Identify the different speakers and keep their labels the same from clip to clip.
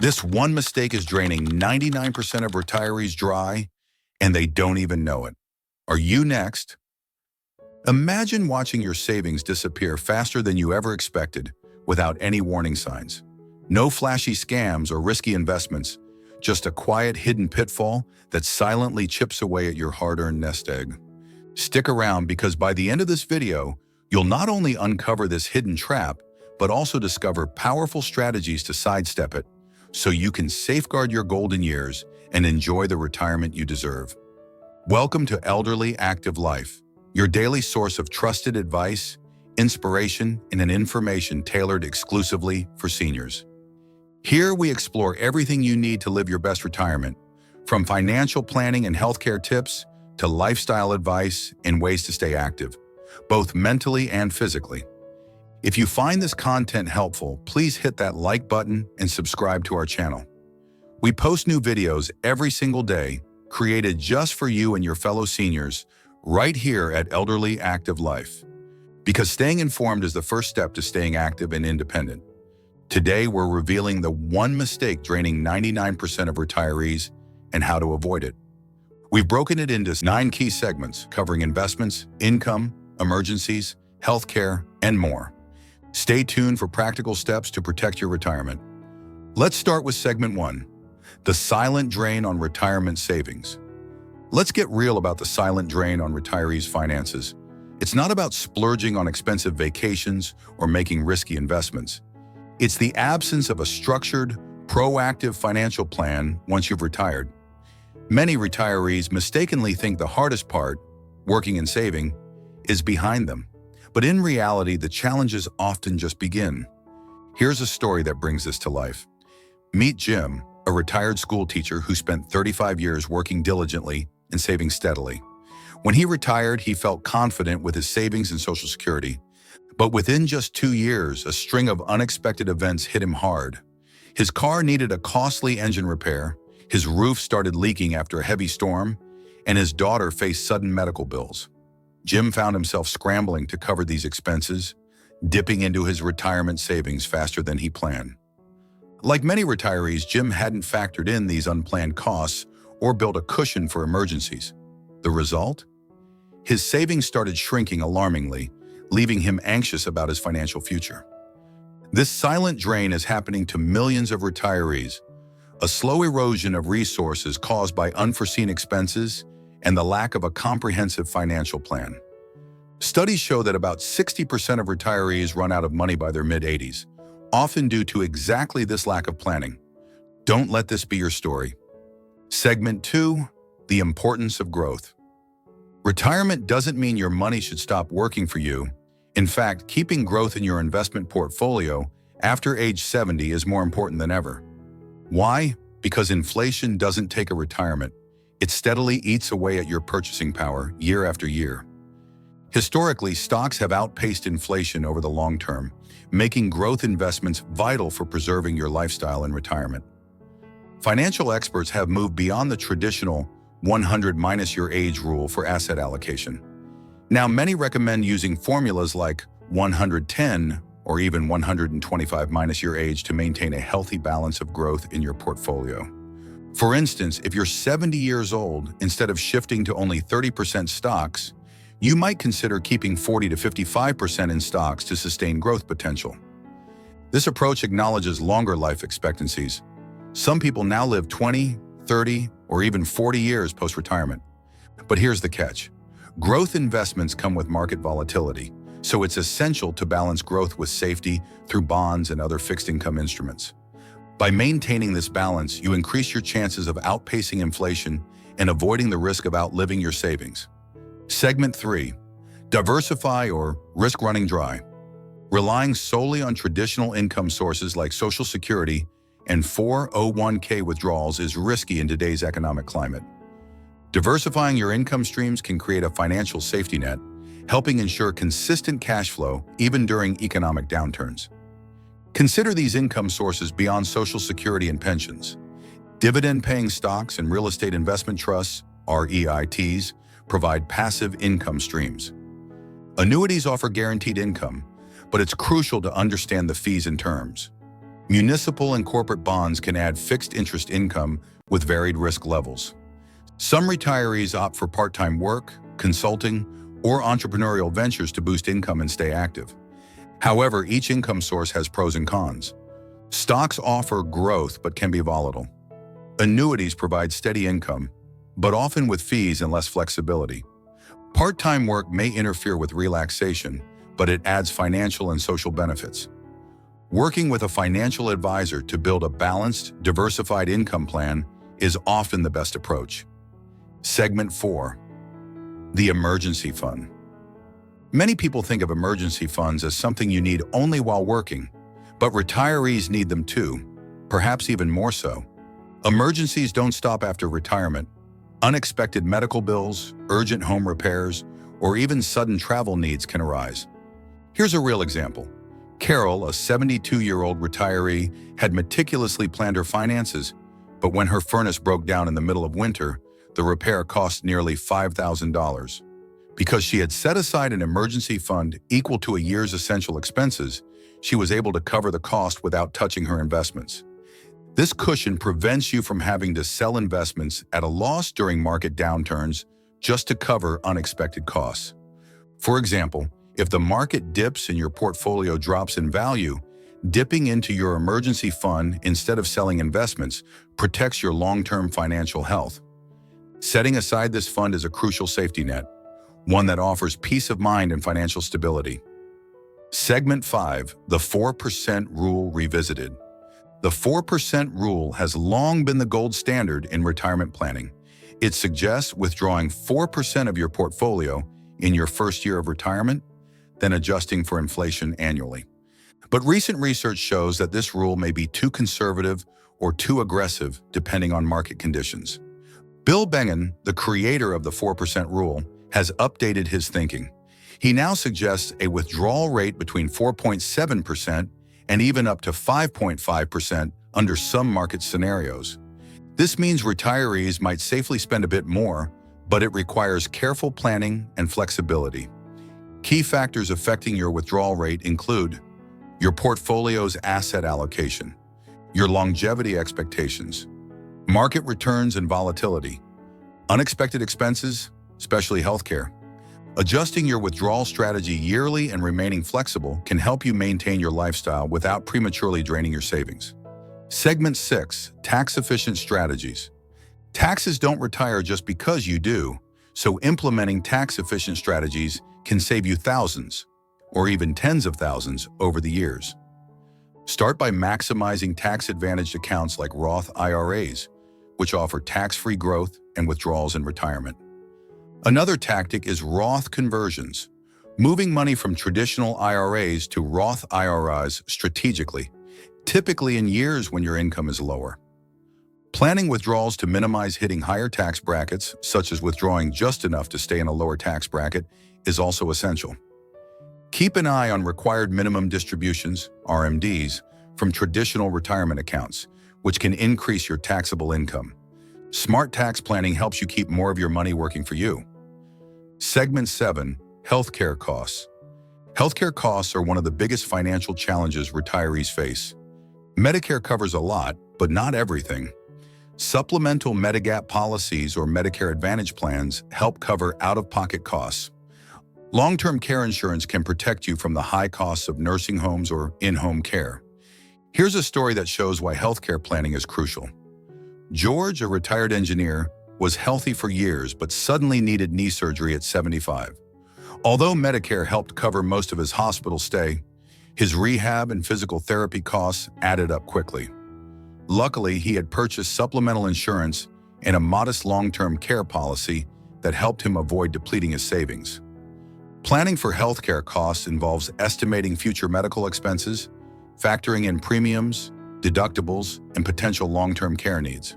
Speaker 1: This one mistake is draining 99% of retirees dry, and they don't even know it. Are you next? Imagine watching your savings disappear faster than you ever expected without any warning signs. No flashy scams or risky investments, just a quiet hidden pitfall that silently chips away at your hard-earned nest egg. Stick around because by the end of this video, you'll not only uncover this hidden trap, but also discover powerful strategies to sidestep it so you can safeguard your golden years and enjoy the retirement you deserve. Welcome to Elderly Active Life, your daily source of trusted advice, inspiration, and information tailored exclusively for seniors. Here we explore everything you need to live your best retirement, from financial planning and healthcare tips to lifestyle advice and ways to stay active, both mentally and physically. If you find this content helpful, please hit that like button and subscribe to our channel. We post new videos every single day, created just for you and your fellow seniors, right here at Elderly Active Life. Because staying informed is the first step to staying active and independent. Today, we're revealing the one mistake draining 99% of retirees and how to avoid it. We've broken it into 9 key segments covering investments, income, emergencies, healthcare, and more. Stay tuned for practical steps to protect your retirement. Let's start with segment 1, the silent drain on retirement savings. Let's get real about the silent drain on retirees' finances. It's not about splurging on expensive vacations or making risky investments. It's the absence of a structured, proactive financial plan once you've retired. Many retirees mistakenly think the hardest part, working and saving, is behind them. But in reality, the challenges often just begin. Here's a story that brings this to life. Meet Jim, a retired school teacher who spent 35 years working diligently and saving steadily. When he retired, he felt confident with his savings and Social Security. But within just 2 years, a string of unexpected events hit him hard. His car needed a costly engine repair, his roof started leaking after a heavy storm, and his daughter faced sudden medical bills. Jim found himself scrambling to cover these expenses, dipping into his retirement savings faster than he planned. Like many retirees, Jim hadn't factored in these unplanned costs or built a cushion for emergencies. The result? His savings started shrinking alarmingly, leaving him anxious about his financial future. This silent drain is happening to millions of retirees, a slow erosion of resources caused by unforeseen expenses and the lack of a comprehensive financial plan. Studies show that about 60% of retirees run out of money by their mid-80s, often due to exactly this lack of planning. Don't let this be your story. Segment 2, the importance of growth. Retirement doesn't mean your money should stop working for you. In fact, keeping growth in your investment portfolio after age 70 is more important than ever. Why? Because inflation doesn't take a retirement. It steadily eats away at your purchasing power year after year. Historically, stocks have outpaced inflation over the long term, making growth investments vital for preserving your lifestyle in retirement. Financial experts have moved beyond the traditional 100 minus your age rule for asset allocation. Now, many recommend using formulas like 110 or even 125 minus your age to maintain a healthy balance of growth in your portfolio. For instance, if you're 70 years old, instead of shifting to only 30% stocks, you might consider keeping 40 to 55% in stocks to sustain growth potential. This approach acknowledges longer life expectancies. Some people now live 20, 30, or even 40 years post-retirement. But here's the catch. Growth investments come with market volatility, so it's essential to balance growth with safety through bonds and other fixed income instruments. By maintaining this balance, you increase your chances of outpacing inflation and avoiding the risk of outliving your savings. Segment 3, diversify or risk running dry. Relying solely on traditional income sources like Social Security and 401k withdrawals is risky in today's economic climate. Diversifying your income streams can create a financial safety net, helping ensure consistent cash flow even during economic downturns. Consider these income sources beyond Social Security and pensions. Dividend-paying stocks and real estate investment trusts, REITs, provide passive income streams. Annuities offer guaranteed income, but it's crucial to understand the fees and terms. Municipal and corporate bonds can add fixed interest income with varied risk levels. Some retirees opt for part-time work, consulting, or entrepreneurial ventures to boost income and stay active. However, each income source has pros and cons. Stocks offer growth but can be volatile. Annuities provide steady income, but often with fees and less flexibility. Part-time work may interfere with relaxation, but it adds financial and social benefits. Working with a financial advisor to build a balanced, diversified income plan is often the best approach. Segment 4. The emergency fund. Many people think of emergency funds as something you need only while working, but retirees need them too, perhaps even more so. Emergencies don't stop after retirement. Unexpected medical bills, urgent home repairs, or even sudden travel needs can arise. Here's a real example. Carol, a 72-year-old retiree, had meticulously planned her finances, but when her furnace broke down in the middle of winter, the repair cost nearly $5,000. Because she had set aside an emergency fund equal to a year's essential expenses, she was able to cover the cost without touching her investments. This cushion prevents you from having to sell investments at a loss during market downturns just to cover unexpected costs. For example, if the market dips and your portfolio drops in value, dipping into your emergency fund instead of selling investments protects your long-term financial health. Setting aside this fund is a crucial safety net, one that offers peace of mind and financial stability. Segment 5. The 4% Rule Revisited. The 4% rule has long been the gold standard in retirement planning. It suggests withdrawing 4% of your portfolio in your first year of retirement, then adjusting for inflation annually. But recent research shows that this rule may be too conservative or too aggressive depending on market conditions. Bill Bengen, the creator of the 4% rule, has updated his thinking. He now suggests a withdrawal rate between 4.7% and even up to 5.5% under some market scenarios. This means retirees might safely spend a bit more, but it requires careful planning and flexibility. Key factors affecting your withdrawal rate include your portfolio's asset allocation, your longevity expectations, market returns and volatility, unexpected expenses, especially healthcare. Adjusting your withdrawal strategy yearly and remaining flexible can help you maintain your lifestyle without prematurely draining your savings. Segment 6. Tax-efficient strategies. Taxes don't retire just because you do, so implementing tax-efficient strategies can save you thousands, or even tens of thousands, over the years. Start by maximizing tax-advantaged accounts like Roth IRAs, which offer tax-free growth and withdrawals in retirement. Another tactic is Roth conversions, moving money from traditional IRAs to Roth IRAs strategically, typically in years when your income is lower. Planning withdrawals to minimize hitting higher tax brackets, such as withdrawing just enough to stay in a lower tax bracket, is also essential. Keep an eye on required minimum distributions, RMDs, from traditional retirement accounts, which can increase your taxable income. Smart tax planning helps you keep more of your money working for you. Segment 7. Healthcare costs. Healthcare costs are one of the biggest financial challenges retirees face. Medicare covers a lot, but not everything. Supplemental Medigap policies or Medicare Advantage plans help cover out-of-pocket costs. Long-term care insurance can protect you from the high costs of nursing homes or in-home care. Here's a story that shows why healthcare planning is crucial. George, a retired engineer, was healthy for years but suddenly needed knee surgery at 75. Although Medicare helped cover most of his hospital stay, his rehab and physical therapy costs added up quickly. Luckily, he had purchased supplemental insurance and a modest long-term care policy that helped him avoid depleting his savings. Planning for healthcare costs involves estimating future medical expenses, factoring in premiums, deductibles, and potential long-term care needs.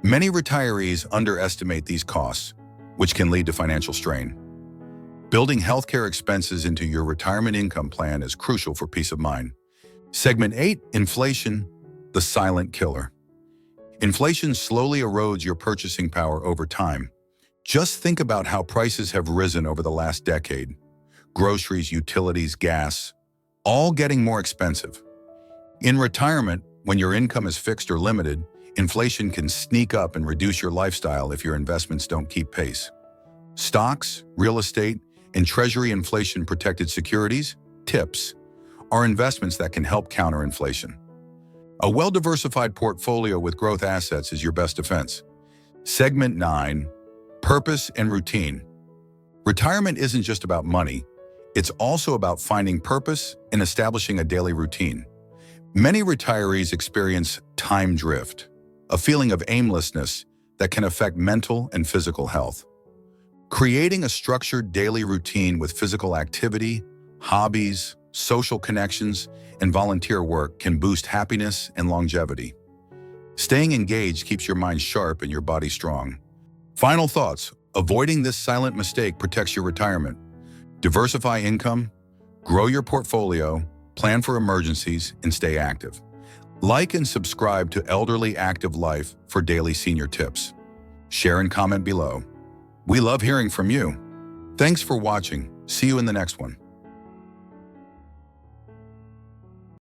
Speaker 1: Many retirees underestimate these costs, which can lead to financial strain. Building healthcare expenses into your retirement income plan is crucial for peace of mind. Segment 8. Inflation, the silent killer. Inflation slowly erodes your purchasing power over time. Just think about how prices have risen over the last decade. Groceries, utilities, gas, all getting more expensive. In retirement, when your income is fixed or limited, inflation can sneak up and reduce your lifestyle if your investments don't keep pace. Stocks, real estate, and treasury inflation-protected securities, TIPS, are investments that can help counter inflation. A well-diversified portfolio with growth assets is your best defense. Segment 9, Purpose and Routine. Retirement isn't just about money, it's also about finding purpose and establishing a daily routine. Many retirees experience time drift, a feeling of aimlessness that can affect mental and physical health. Creating a structured daily routine with physical activity, hobbies, social connections, and volunteer work can boost happiness and longevity. Staying engaged keeps your mind sharp and your body strong. Final thoughts: avoiding this silent mistake protects your retirement. Diversify income, grow your portfolio, plan for emergencies, and stay active. Like and subscribe to Elderly Active Life for daily senior tips. Share and comment below. We love hearing from you. Thanks for watching. See you in the next one.